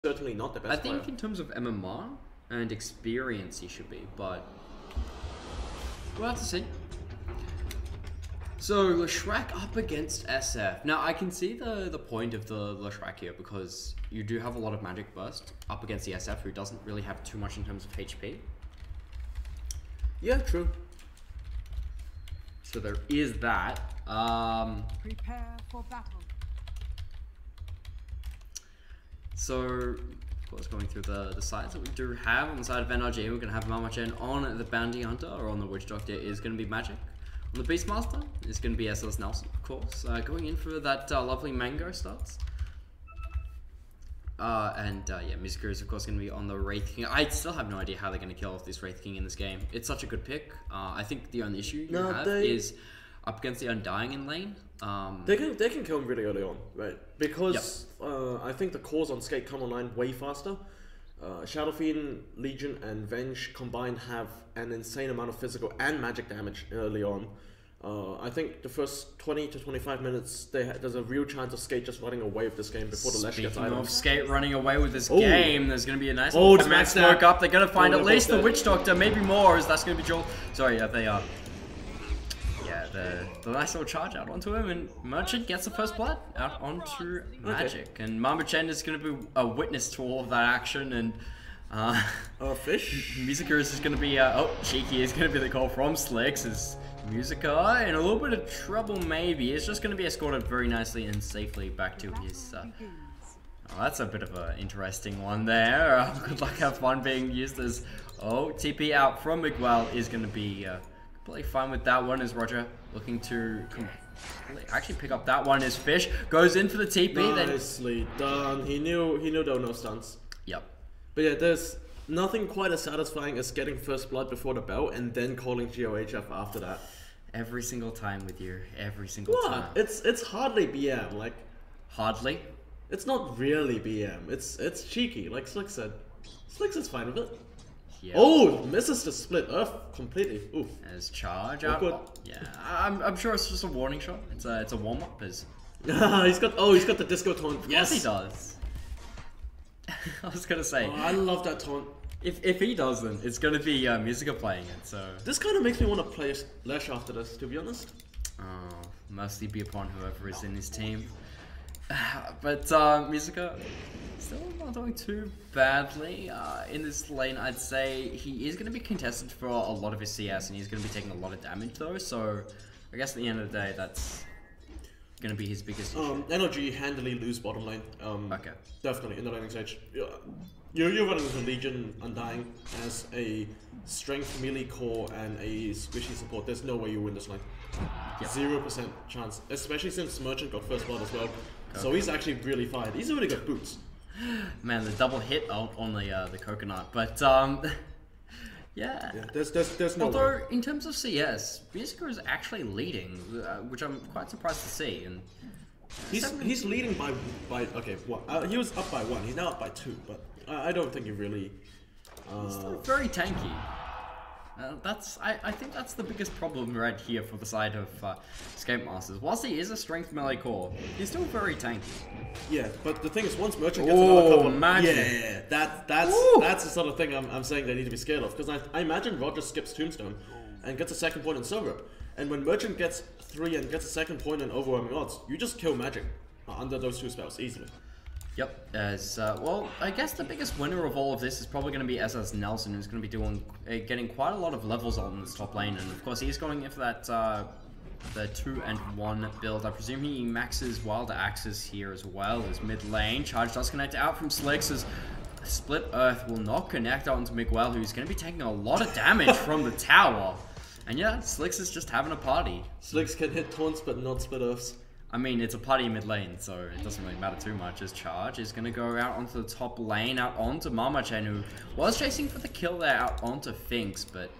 certainly not the best I think player. in terms of MMR and experience, he should be, but we'll have to see. So Leshrac up against SF. Now I can see the point of the Leshrac here because you do have a lot of magic burst up against the SF who doesn't really have too much in terms of HP. Yeah, true. So there is that. Prepare for battle. So of course going through the sides that we do have on the side of NRG, we're gonna have Mama Chen on the Bounty Hunter, or on the Witch Doctor is gonna be Magic. On the Beastmaster is going to be SLS Nelson, of course. Going in for that lovely Mango starts. Yeah, Mizuka is of course going to be on the Wraith King. I still have no idea how they're going to kill off this Wraith King in this game. It's such a good pick. I think the only issue you have is up against the Undying in lane. They can kill him really early on, right? Because I think the cores on Skate come online way faster. Shadow Fiend, Legion, and Venge combined have an insane amount of physical and magic damage early on. I think the first 20 to 25 minutes, there's a real chance of Skate just running away with this game before the Lich gets items. Speaking of Skate running away with this game, there's going to be a nice little command smoke up. They're going to find at least the Witch Doctor, maybe more, as that's going to be Joel. Sorry, they are. Yeah, the nice little charge out onto him, and Merchant gets the first blood out onto Magic. And Mama Chen is going to be a witness to all of that action, and Fish? Mizuka is just going to be, Cheeky is going to be the call from Slicks, as Mizuka in a little bit of trouble maybe. It's just going to be escorted very nicely and safely back to his, that's a bit of an interesting one there. Good luck, have fun being used as, TP out from Miguel is going to be, completely fine with that one, as Roger looking to actually pick up that one as Fish goes in for the TP. Nicely done. He knew there were no stuns. Yep. But yeah, there's nothing quite as satisfying as getting first blood before the bell and then calling GOHF after that. Every single time with you. Every single time. It's hardly BM, like... Hardly? It's not really BM. It's cheeky, like Slicks said. Slicks is fine with it. Yep. Oh, misses the split Earth completely. Oof. As charge out. Good. Yeah, I'm sure it's just a warning shot. It's a warm up. As he's got the disco taunt. Yes, he does. I was gonna say. Oh, I love that taunt. If he doesn't, it's gonna be Mizuka playing it. So this kind of makes me want to play Lesh after this, to be honest. Oh, mostly be upon whoever is in his team. But Mizuka still not doing too badly in this lane. I'd say he is going to be contested for a lot of his CS, and he's going to be taking a lot of damage though. So I guess at the end of the day, that's going to be his biggest issue. NRG handily lose bottom lane. Okay. Definitely in the laning stage. You're running with a Legion Undying as a strength melee core and a squishy support. There's no way you win this lane. 0% chance, especially since Merchant got first blood as well. So he's actually really fired. He's already got boots. Man, the double hit out on the coconut, but yeah. There's no. Although way. in terms of CS, Mizuka is actually leading, which I'm quite surprised to see. And he's leading by okay. What he was up by 1. He's now up by 2, but I don't think he really. He's still very tanky. I think that's the biggest problem right here for the side of Skatemasters. Whilst he is a strength melee core, he's still very tanky. Yeah, but the thing is, once Merchant gets another couple, magic. Yeah, that's the sort of thing I'm saying they need to be scared of, because I imagine Roger skips Tombstone and gets a second point in Silver, and when Merchant gets 3 and gets a second point in Overwhelming Odds, you just kill Magic under those 2 spells easily. Yep, as well, I guess the biggest winner of all of this is probably going to be SLS Nelson, who's going to be getting quite a lot of levels on this top lane, and of course he's going in for that the 2 and 1 build. I presume he maxes Wild Axes here as well as mid lane. Charge does connect out from Slicks, as Split Earth will not connect out onto Miguel, who's going to be taking a lot of damage from the tower. And yeah, Slicks is just having a party. Slicks can hit taunts but not Split Earths. I mean, it's a party mid lane, so it doesn't really matter too much, as Charge is going to go out onto the top lane, out onto Mama Chen, who was chasing for the kill there out onto Finks, but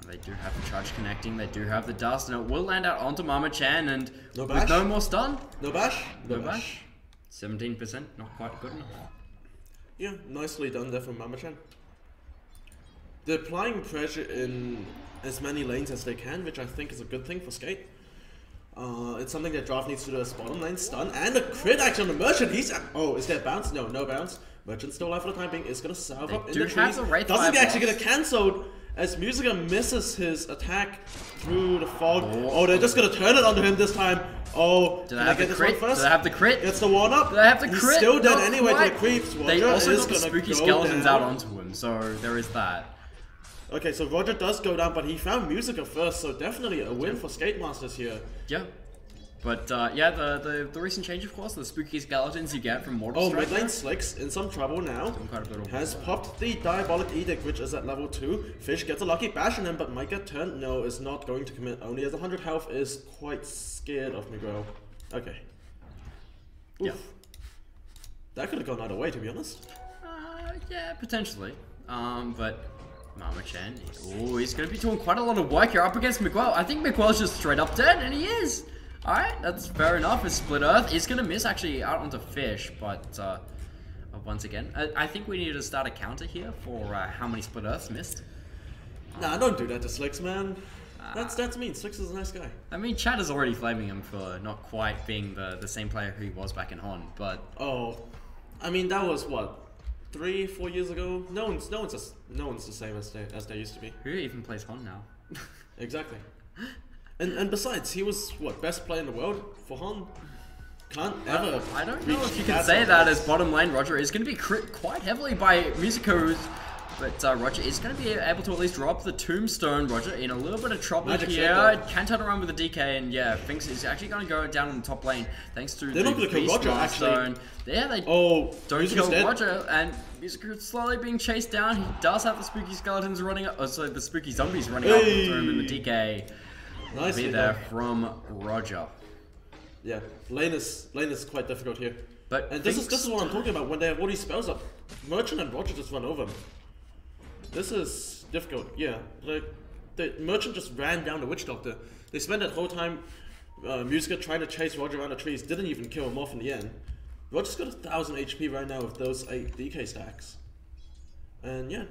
they do have the Charge connecting, they do have the Dust, and it will land out onto Mama Chen, and with no more stun. No bash? No bash. 17%, not quite good enough. Yeah, nicely done there from Mama Chen. They're applying pressure in as many lanes as they can, which I think is a good thing for Skate. It's something that Draft needs to do as bottom lane stun. And a crit action on the Merchant. He's... Oh, is there a bounce? No, no bounce. Merchant still alive for the time being. Is going to salve up in the trees. Doesn't actually get cancelled as Musica misses his attack through the fog. Oh, they're just going to turn it onto him this time. Oh, did I get the crit? Did I have the crit? Gets the one up. Did I have the crit? He's still dead anyway to the creeps. Roger they also got the spooky skeletons out onto him, so there is that. Okay, so Roger does go down, but he found Musica first, so definitely a win for Skatemasters here. Yeah. But yeah, the recent change, of course, the spooky skeletons you get from Mortal Strike. Mid lane Slicks in some trouble now. Has popped the Diabolic Edict, which is at level 2. Fish gets a lucky bash on him, but might get turned. No, is not going to commit. Only has 100 health, is quite scared of Miguel. Okay. Oof. Yeah. That could have gone either way, to be honest. Yeah, potentially. But Mama Chen, oh, he's going to be doing quite a lot of work here up against Miguel. I think Miguel's just straight up dead, and he is. Alright, that's fair enough. His Split Earth is going to miss actually out onto Fish, but once again, I think we need to start a counter here for how many Split Earths missed. Nah, don't do that to Slicks, man. That's mean. Slicks is a nice guy. I mean, Chad is already flaming him for not quite being the same player who he was back in Hon, but... Oh, I mean, that was what? 3-4 years ago? No one's the same as they used to be. Who even plays Hon now? Exactly. And besides, he was what, best player in the world for Hon? Can't ever. I don't know if you can say that as bottom lane. Roger is going to be crit quite heavily by Musico's, but Roger is going to be able to at least drop the Tombstone. Roger in a little bit of trouble here. Can turn around with the DK, and yeah, Finks is actually going to go down in the top lane thanks to the Beastmaster. Yeah, they don't kill Roger, and Musico is slowly being chased down. He does have the spooky skeletons running up, so the spooky zombies running up to him in the DK. Nice be there from Roger. Yeah, lane is quite difficult here. And this is what I'm talking about. When they have all these spells up, Merchant and Roger just run over him. This is difficult. Yeah, like the Merchant just ran down the Witch Doctor. They spent that whole time, Musica trying to chase Roger around the trees. Didn't even kill him off in the end. Roger's got 1,000 HP right now with those 8 DK stacks. And yeah,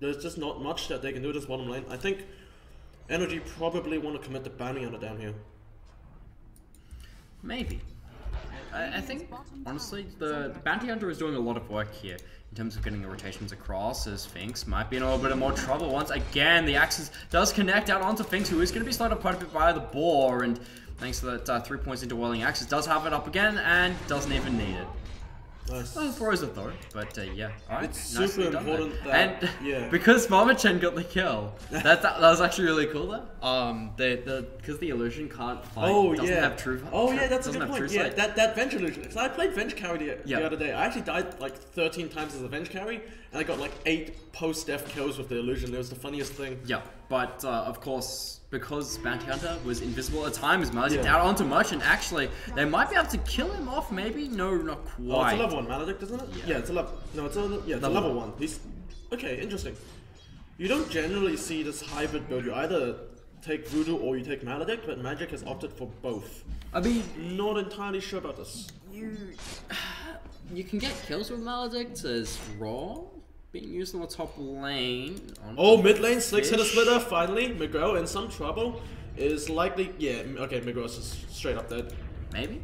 there's just not much that they can do this bottom lane. I think Energy probably want to commit the bounty hunter down here. Maybe. I think, honestly, the bounty hunter is doing a lot of work here in terms of getting the rotations across, as Finks might be in a little bit of more trouble once again. The axis does connect out onto Finks, who is going to be slowed up quite a bit by the boar, and thanks to that 3 points into Whirling Axis, does have it up again and doesn't even need it. Nice. Well, throws it though, but yeah. Alright, it's super important that, and because Mama Chen got the kill, that was actually really cool though. Because the illusion can't fight, doesn't have true. That's a good point. Yeah, that Venge illusion. Because I played Venge carry the other day. I actually died like 13 times as a Venge carry, and I got like 8 post-death kills with the illusion. It was the funniest thing. Yeah, but of course, because Bounty Hunter was invisible at times, Maledict out onto Merchant. Actually, they might be able to kill him off. Maybe no, not quite. Oh, it's a level 1 Maledict, isn't it? Yeah, it's a level. No, it's a level 1. He's okay. Interesting. You don't generally see this hybrid build. You either take Voodoo or you take Maledict, but Magic has opted for both. I mean, not entirely sure about this. You can get kills with Maledict as raw. Being used on the top lane. Mid lane, Slicks hit a splitter, finally. Miguel in some trouble. Is likely, okay, Miguel's just straight up dead. Maybe?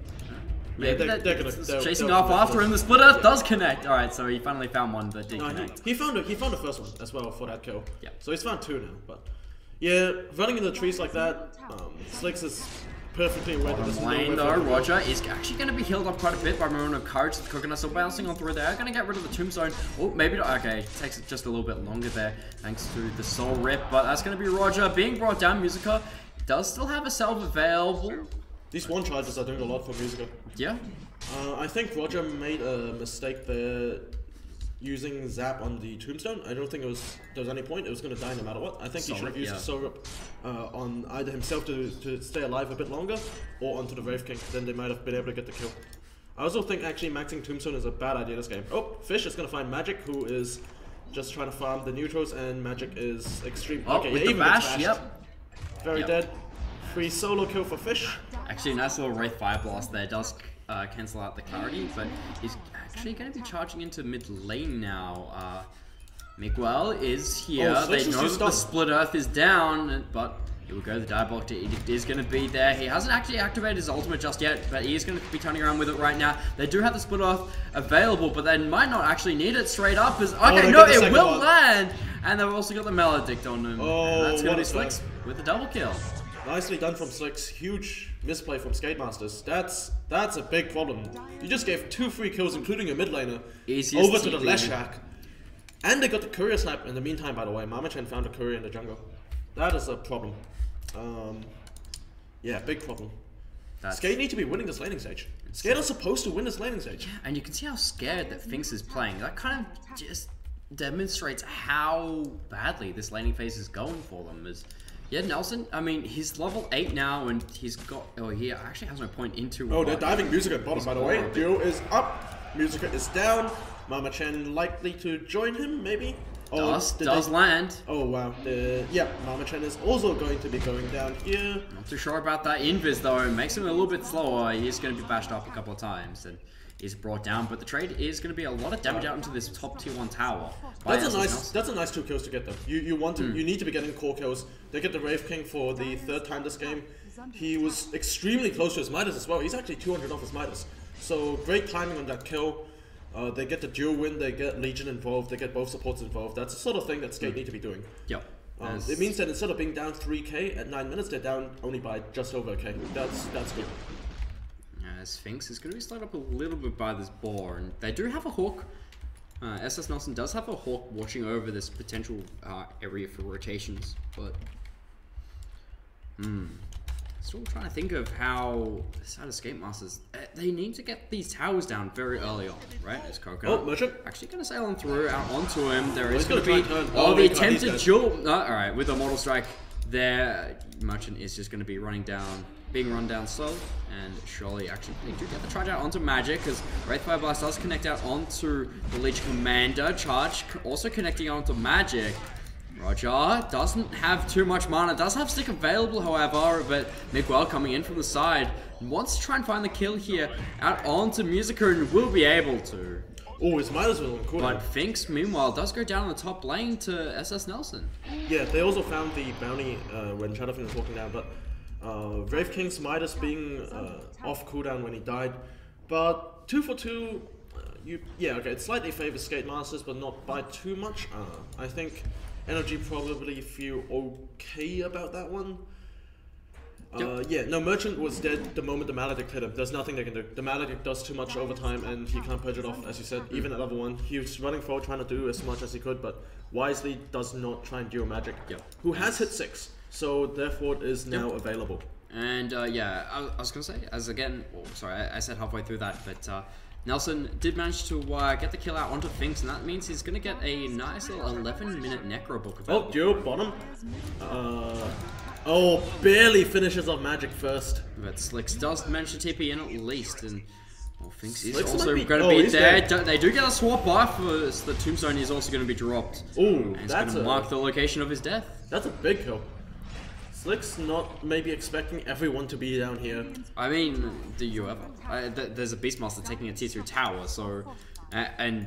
Maybe they're chasing off after him, the splitter does connect! Alright, so he finally found one that did connect. He found the first one as well for that kill. Yeah. So he's found 2 now, but yeah, running in the trees like that, Slicks is perfectly aware that this lane though, Roger is actually going to be healed up quite a bit by Maroon of Courage. The Coconut still bouncing on through there. Going to get rid of the Tombstone. Oh, maybe not. Okay, takes it just a little bit longer there thanks to the Soul Rip. But that's going to be Roger being brought down. Musica does still have a salve available. These one charges are doing a lot for Musica. Yeah. I think Roger made a mistake there using Zap on the Tombstone. I don't think there was any point. It was going to die no matter what. I think he should have used the Soul Rip on either himself to stay alive a bit longer or onto the Wraith King. Then they might have been able to get the kill. I also think actually maxing Tombstone is a bad idea this game. Oh, Fish is going to find Magic, who is just trying to farm the neutrals, and Magic is extreme. Oh, okay, with the bash, Very dead. Free solo kill for Fish. Actually, nice little Wraith Fire Blast there. Does cancel out the clarity, but he's actually going to be charging into mid lane now. Miguel is here. They know that the Split Earth is down, but Here we go, the Diabolical Edict is going to be there. He hasn't actually activated his ultimate just yet, but he is going to be turning around with it right now. They do have the Split Off available, but they might not actually need it straight up. Okay, no, it will land! And they've also got the Maledict on him. Oh, that's going to be Slicks with the double kill. Nicely done from Slicks. Huge misplay from Skatemasters. That's a big problem. You just gave 2 free kills, including a mid laner, over to the Leshak. And they got the courier snipe in the meantime, by the way. Mama-chan found a courier in the jungle. That is a problem. Yeah, big problem. Skate need to be winning this laning stage. Skate are supposed to win this laning stage. Yeah, and you can see how scared that Finks is playing. That kind of just demonstrates how badly this laning phase is going for them. Yeah, Nelson, I mean, he's level 8 now, and he's got... Oh, he actually has no point into... Oh, they're diving Musica at bottom, by the way. Duo is up. Musica is down. Mama-chan likely to join him, maybe? Does land. Oh, wow. Yeah, Mama-chan is also going to be going down here. Not too sure about that invis, though. It makes him a little bit slower. He is going to be bashed up a couple of times and is brought down. But the trade is going to be a lot of damage out into this top tier 1 tower. That's a nice 2 kills to get them. You need to be getting core kills. They get the Wraith King for the 3rd time this game. He was extremely close to his Midas as well. He's actually 200 off his Midas. So great timing on that kill. They get the dual win, they get Legion involved, they get both supports involved. That's the sort of thing that Skate need to be doing. Yep. It means that instead of being down 3k at 9 minutes, they're down only by just over a k. That's good. Sphinx is going to be slowed up a little bit by this boar, and they do have a Hawk. SS Nelson does have a Hawk watching over this potential area for rotations, but... Still trying to think of how the side of Skatemasters, they need to get these towers down very early on, right? As Coconut. Oh, Merchant. Actually going to sail on through, out onto him. There is going to be... Oh, the attempted duel. Alright, with the Mortal Strike there, Merchant is just going to be being run down slow. And surely, actually, they do get the charge out onto Magic, because Wraithfire Blast does connect out onto the Lich Commander. Charge also connecting onto Magic. Roger doesn't have too much mana, does have Stick available however, but Miguel coming in from the side wants to try and find the kill here out onto Musica and will be able to. Oh, his Midas was on cooldown. But Finks meanwhile does go down the top lane to SS Nelson. Yeah, they also found the bounty when Shadowfin was walking down, but Wraith King's Midas being off cooldown when he died. But 2 for 2, yeah, okay, it slightly favors Skatemasters, but not by too much. I think Energy probably feel okay about that one. Yeah, no, Merchant was dead the moment the Maledict hit him. There's nothing they can do. The Maledict does too much overtime and he can't purge it off, as you said, even at level 1. He was running forward trying to do as much as he could, but wisely does not try and duo Magic, who has hit 6, so therefore it is now available. And yeah, I was going to say, as again, sorry, I said halfway through that, but Nelson did manage to get the kill out onto Finks, and that means he's going to get a nice little 11-minute Necro book available. Oh, duo bottom. Oh, barely finishes off Magic first. But Slicks does manage to TP in at least, and Finks is also going to be there. They do get a swap off, so the Tombstone is also going to be dropped. Ooh, and it's going to mark the location of his death. That's a big kill. Slick's not maybe expecting everyone to be down here. I mean, do you ever? There's a Beastmaster taking a tier 2 tower, so... and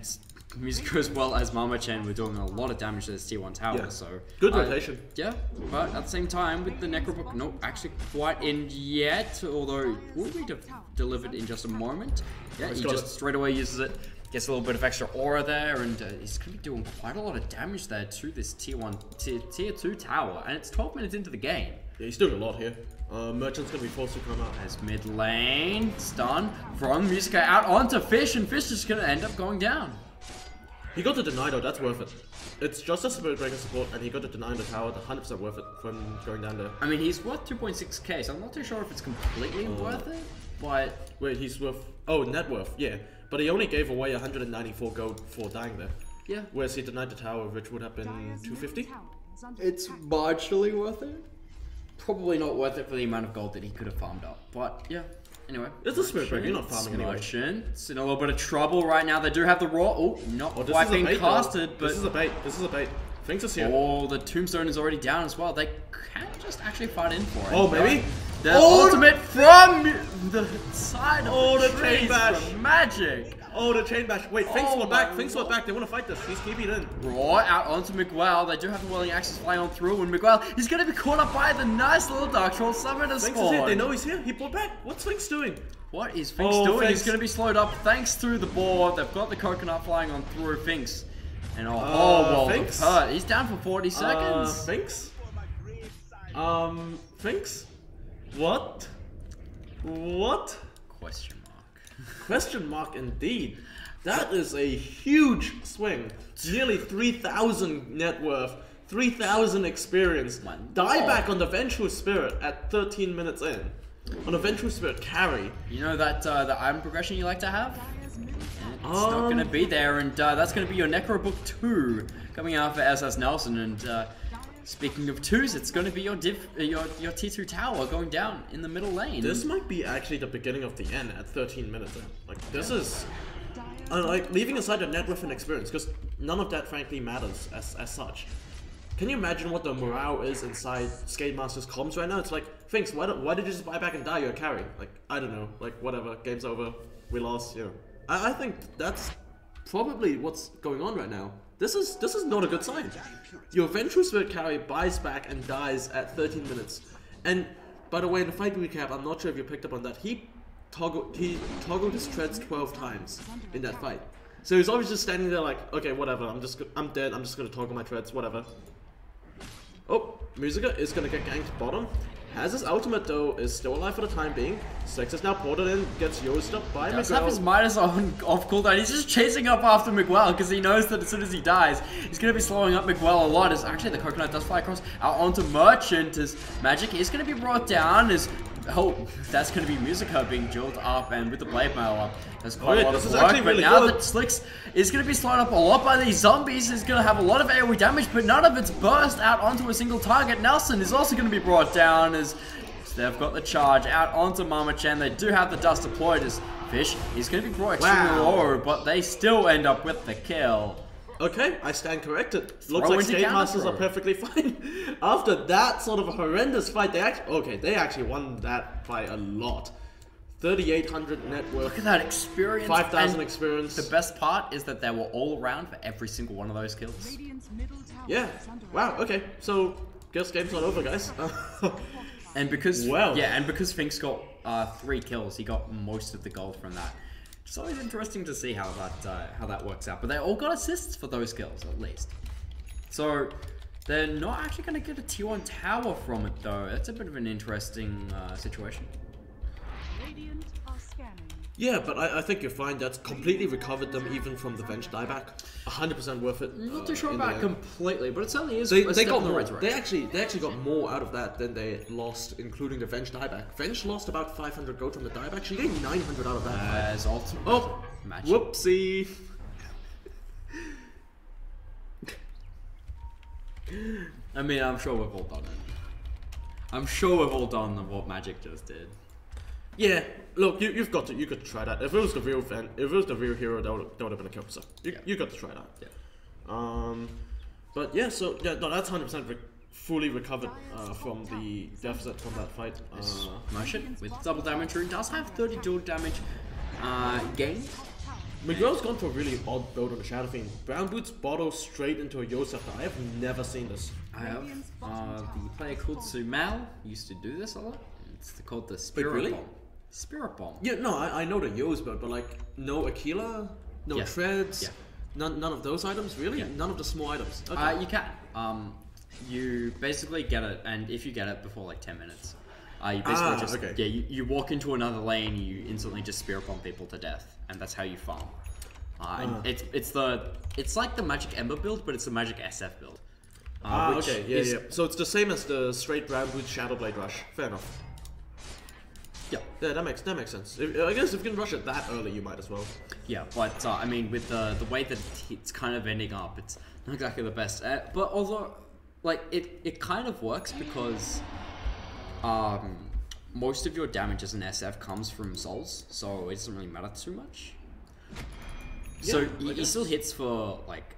Musica as well as Mama-chan were doing a lot of damage to this tier 1 tower, so... Good rotation. Yeah, but at the same time, with the Necrobook, not actually quite in yet, although it will be delivered in just a moment. Yeah, he just straight away uses it. Gets a little bit of extra aura there, and he's going to be doing quite a lot of damage there to this tier 2 tower, and it's 12 minutes into the game. Yeah, he's doing a lot here. Merchant's going to be forced to come out. As mid lane, stun from Musica out onto Fish, and Fish is going to end up going down. He got the deny though, that's worth it. It's just a Spirit Breaker support, and he got the deny in the tower, 100% worth it from going down there. I mean, he's worth 2.6k, so I'm not too sure if it's completely worth it, but... Wait, he's worth... Oh, net worth, yeah. But he only gave away 194 gold for dying there. Yeah. Whereas he denied the tower, which would have been 250. It's marginally worth it. Probably not worth it for the amount of gold that he could have farmed up. But yeah, anyway. It's a Spirit Breaker, you're not farming anyway. Merchant's in a little bit of trouble right now. They do have the raw. Oh, not quite being casted, but... This is a bait, this is a bait. Finks is here. Oh, the Tombstone is already down as well. They can just actually fight in for it. Oh, maybe? The ultimate from the side of the trees from Magic. Oh, the chain bash. Wait, Finks Oh were back. my Finks were back. They want to fight this. He's keeping it in. Right out onto Miguel. They do have the whirling axes flying on through, and Miguel, he's going to be caught up by the nice little Dark Troll Summoner Finks spawn. is here. They know he's here. He pulled back. What's Finks doing? What is Finks Oh, doing? Finks. He's going to be slowed up thanks to the board. They've got the coconut flying on through Finks. And well, Finks? hurt. He's down for 40 seconds. Finks? Finks? What? What? Question mark. Question mark indeed. That is a huge swing. Nearly 3,000 net worth, 3,000 experience. Dieback on the Vengeful Spirit at 13 minutes in. On a Vengeful Spirit carry. You know that the item progression you like to have? It's not going to be there, and that's going to be your Necro Book 2 coming out for SS Nelson. And speaking of 2s, it's going to be your T2 tower going down in the middle lane. This might be actually the beginning of the end at 13 minutes in. Like, this is... like, leaving aside the net worth and experience, because none of that frankly matters as such. Can you imagine what the morale is inside Skatemasters comms right now? It's like, Finks, why did you just buy back and die? You're a carry. Like, I don't know. Like, whatever. Game's over. We lost, you know. I think that's probably what's going on right now. This is not a good sign. Your Vengeful Spirit carry buys back and dies at 13 minutes. And, by the way, in the fight recap, I'm not sure if you picked up on that, he toggled his treads 12 times in that fight. So he's always just standing there like, okay, whatever, I'm dead, I'm just gonna toggle my treads, whatever. Oh, Musica is gonna get ganked bottom. Has his ultimate though, is still alive for the time being. Six is now ported in, gets used up by Miguel. Does have his Midas on off cooldown. He's just chasing up after Miguel because he knows that as soon as he dies, he's going to be slowing up Miguel a lot. As actually the coconut does fly across out onto Merchant. His magic is going to be brought down. That's going to be Musica being jolted up, and with the blade mail up, there's quite a lot of work. But now that Slicks is going to be slowed up a lot by these zombies, is going to have a lot of AoE damage, but none of it's burst out onto a single target. Nelson is also going to be brought down as they've got the charge out onto Mama Chan. They do have the dust deployed as Fish is going to be brought extremely low, but they still end up with the kill. Okay, I stand corrected. Looks like Skatemasters are perfectly fine. After that sort of a horrendous fight, they actually won that by a lot. 3,800 net worth. Look at that experience. 5,000 experience. The best part is that they were all around for every single one of those kills. Yeah. Wow. Okay. So, guess game's not over, guys. And because because Finks got 3 kills, he got most of the gold from that. It's always interesting to see how that works out. But they all got assists for those kills, at least. So they're not actually going to get a T1 tower from it, though. That's a bit of an interesting situation. Yeah, but I think you'll find that's completely recovered them even from the Venge dieback. 100% worth it. Not too sure about completely, but it certainly is. They got more. They actually got more out of that than they lost, including the Venge dieback. Venge lost about 500 gold from the dieback. She gained 900 out of that. As ultimate. Oh, match. Whoopsie. I mean, I'm sure we've all done it. I'm sure we've all done what Magic just did. Yeah, look, you could try that. If it was the real hero, that would have been a kill. So you got to try that. Yeah. But yeah, so yeah, no, that's 100% fully recovered from the deficit from that fight. Merchant with double damage rune does have 30 dual damage gained. Miguel's gone for a really odd build on the Shadow Fiend. Brown Boots bottle straight into a Yosef. I have never seen this. I have. The player called Sumal used to do this a lot. It's called the Spirit Bomb. Spirit Bomb. Yeah, no, I know the Yos build, but like no Aquila, no treads, none of those items, really? Yeah. None of the small items. Okay. You can. You basically get it, and if you get it before like 10 minutes, you basically you walk into another lane, you instantly just Spirit Bomb people to death, and that's how you farm. And it's like the Magic Ember build, but it's the Magic SF build. So it's the same as the straight Brown Boots Shadow Blade Rush. Fair enough. Yeah, that makes sense. I guess if you can rush it that early, you might as well. Yeah, but I mean, with the way that it's kind of ending up, it's not exactly the best. But although, like, it kind of works because most of your damage as an SF comes from souls, so it doesn't really matter too much. Yeah, so he still hits for like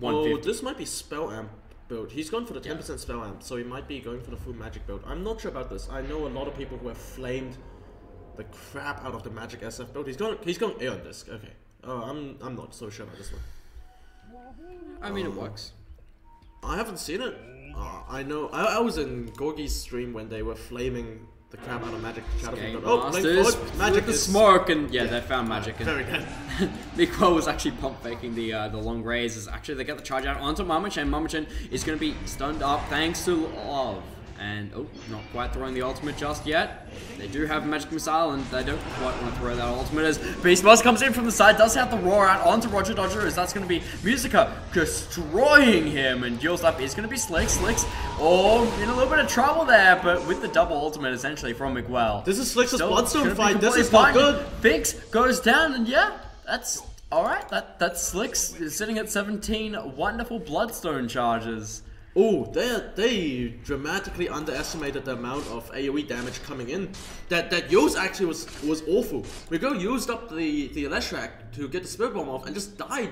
150. Oh, this might be Spell Amp build. He's gone for the 10% Spell Amp, so he might be going for the full Magic build. I'm not sure about this. I know a lot of people who have flamed the crap out of the Magic SF build. He's going Aeon Disc. Okay, I'm not so sure about this one. I mean, it works. I haven't seen it. I know. I was in Gorgy's stream when they were flaming the crap out of Magic Shadowfiend. Oh, Skatemasters Magic with the is smoke, and yeah, they found Magic. And very good. Miko was actually pump faking the long rays. Actually, they get the charge out onto Mama-chan. Mama-chan is going to be stunned up thanks to Love. And, oh, not quite throwing the ultimate just yet. They do have Magic Missile, and they don't quite want to throw that ultimate as Beastmaster comes in from the side, does have the roar out onto Roger Dodger, as that's going to be Musica destroying him, and deals up is going to be Slicks. Slicks, oh, in a little bit of trouble there, but with the double ultimate essentially from Miguel. This is Slicks' Bloodstone fight, this is not good. Finks goes down, and yeah, that's alright. That's Slicks sitting at 17 wonderful Bloodstone charges. Oh, they dramatically underestimated the amount of AoE damage coming in. That Yos actually was awful. Miguel used up the Leshrac to get the Spirit Bomb off and just died.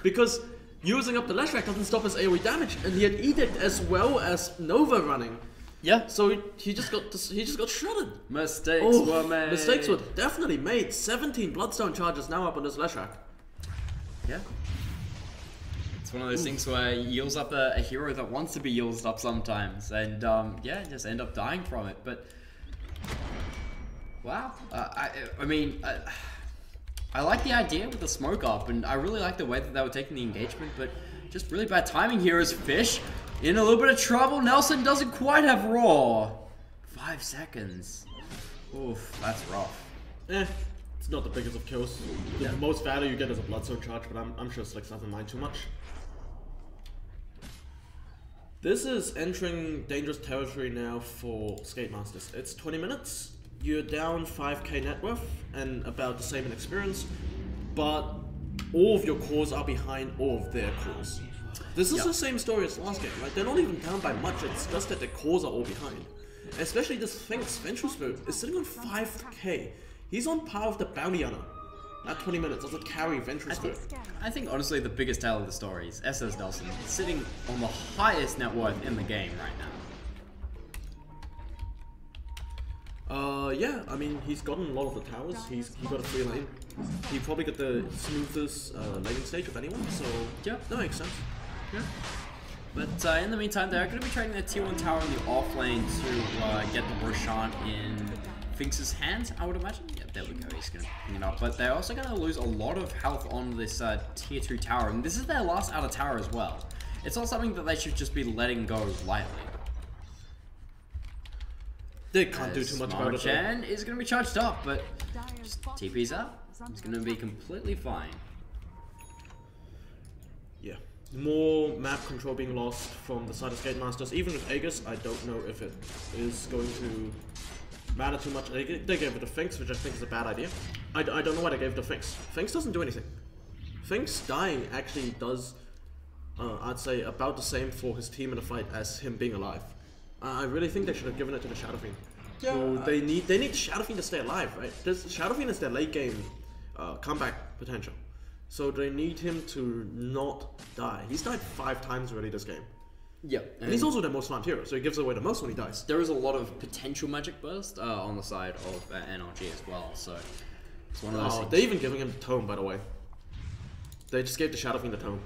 Because using up the Leshrac doesn't stop his AoE damage, and he had Edict as well as Nova running. Yeah. So he just got shredded. Mistakes were made. Mistakes were definitely made. 17 Bloodstone charges now up on this Leshrac. Yeah. It's one of those things where he yields up a hero that wants to be yielded up sometimes, and yeah, just end up dying from it. But wow, I mean, I like the idea with the smoke up, and I really like the way that they were taking the engagement. But just really bad timing here as Fish in a little bit of trouble. Nelson doesn't quite have Roar. 5 seconds. Oof, that's rough. It's not the biggest of kills. The most value you get is a Bloodstone charge, but I'm sure Slicks doesn't mind too much. This is entering dangerous territory now for Skatemasters. It's 20 minutes, you're down 5k net worth and about the same in experience, but all of your cores are behind all of their cores. This is the same story as last game, right? They're not even down by much, it's just that their cores are all behind. Especially this Finks, Vengeful Spirit, is sitting on 5k. He's on par with the Bounty Hunter. At 20 minutes, does it carry Vengeful Spirit? I think honestly the biggest tale of the story is SS Nelson sitting on the highest net worth in the game right now. Yeah, I mean, he's gotten a lot of the towers. He got a free lane. He probably got the smoothest laning stage of anyone, so yeah, that makes sense. Yeah. But in the meantime, they're going to be trading their tier 1 tower in the off lane to get the Roshan in Finks' hands, I would imagine. Yeah, there we go, he's going to pick it up. But they're also going to lose a lot of health on this tier 2 tower, and this is their last outer tower as well. It's not something that they should just be letting go lightly. They can't do too much about it. Mama-chan is going to be charged up, but just TP's up. He's going to be completely fine. Yeah. More map control being lost from the side of Skatemasters. Even with Aegis, I don't know if it is going to matter too much. They gave it to Finks, which I think is a bad idea. I don't know why they gave it to Finks. Finks doesn't do anything. Finks dying actually does, I'd say, about the same for his team in a fight as him being alive. I really think they should have given it to the Shadowfiend. Yeah, so they need Shadowfiend to stay alive, right? Shadowfiend is their late game comeback potential. So they need him to not die. He's died 5 times already this game. Yeah. And he's also the most farmed hero, so he gives away the most when he dies. There is a lot of potential magic burst on the side of NRG as well, so it's one of those things. They're even giving him the tome, by the way. They just gave the Shadowfiend the tome.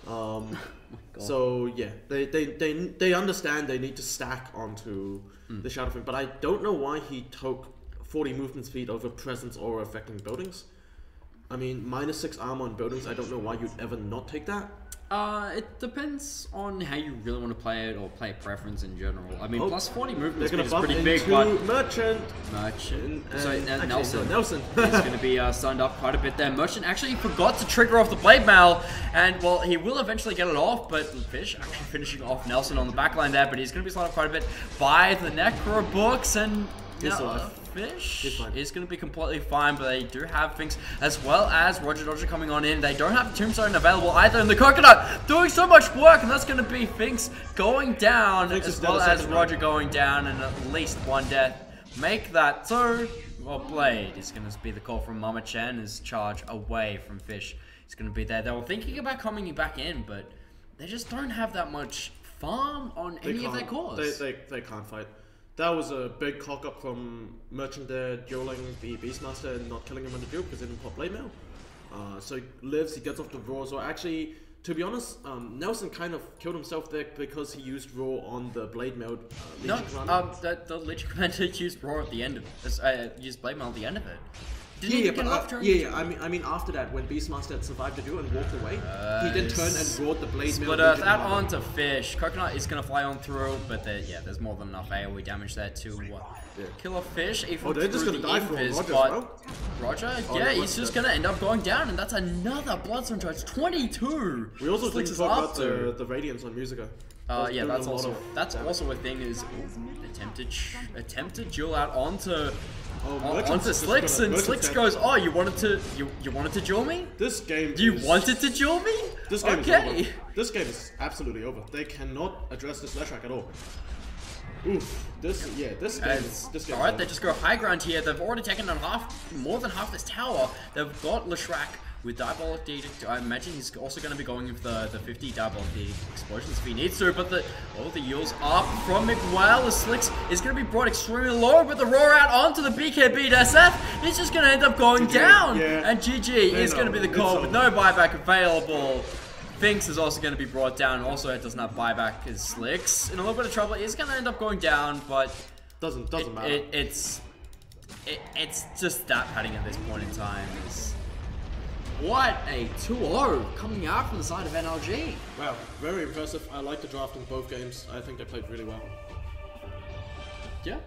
Oh so yeah, they understand they need to stack onto the Shadowfiend, but I don't know why he took 40 movement speed over presence or affecting buildings. I mean, -6 armor on buildings, I don't know why you'd ever not take that. It depends on how you really want to play it or play preference in general. I mean, plus 40 movement speed is pretty big, but Merchant. So Nelson is going to be stunned up quite a bit there. Merchant actually forgot to trigger off the Blade Mail, and well, he will eventually get it off, but Fish actually finishing off Nelson on the backline there, but he's going to be stunned up quite a bit by the Necro books, and Fish is going to be completely fine, but they do have things as well as Roger Dodger coming on in. They don't have Tombstone available either, and the Coconut doing so much work, and that's going to be Finks going down as well as Roger going down, and at least 1 death. Make that so. Well, Blade is going to be the call from Mama-chan as charge away from Fish. He's going to be there. They were thinking about coming back in, but they just don't have that much farm on any of their cores. They can't fight. That was a big cock up from Merchant there, dueling the Beastmaster and not killing him on the duel because he didn't pop Blade Mail. So he lives, he gets off the Raw. So actually, to be honest, Nelson kind of killed himself there because he used Raw on the Blade Mail. No, the Lich Commander used Raw at the end of it. Used Blade Mail at the end of it. I mean, after that, when Beastmaster had survived the duel and walked away, he then turned and brought the Blade Mail. Split Earth out onto Fish. Coconut is gonna fly on through, but there's more than enough AoE damage there to kill a Fish. Even they're just gonna die for Roger, Roger, he's just gonna end up going down, and that's another Bloodstone charge. 22. We also didn't talk about the Radiance on Musica. Yeah, that's also a thing. Is attempted duel out onto Slicks, and Slicks goes, "Oh, you wanted to duel me? This game. Wanted to duel me? This game is over. This game is absolutely over. They cannot address this Leshrac at all. Oof. This game. All right, they just go high ground here. They've already taken on more than half this tower. They've got Leshrac with Diabolic Edict. I imagine he's also going to be going with the 50 Diabolic Edict explosions if he needs to, but the yields up from Miguel. The Slicks is going to be brought extremely low, but the roar out onto the BKB SF. He's just going to end up going down, and GG is going to be the call with no buyback available. Finks is also going to be brought down. Also, it doesn't have buyback as Slicks. In a little bit of trouble. He's going to end up going down, but doesn't matter. It's just stat padding at this point in time. What a 2-0 coming out from the side of NLG. Wow, very impressive. I like the draft in both games. I think they played really well. Yeah.